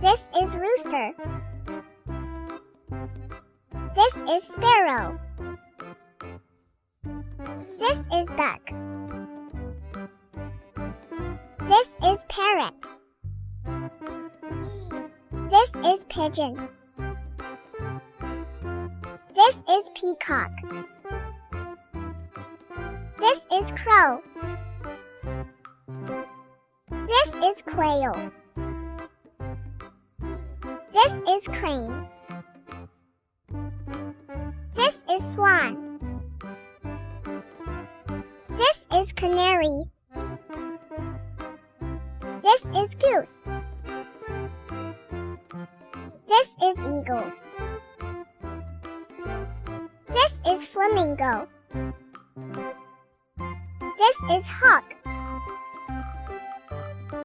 This is rooster. This is sparrow. This is duck. This is parrot. This is pigeon. This is peacock. This is crow. This is quail. This is crane. This is swan. This is canary. This is goose. This is eagle. This is flamingo. This is hawk.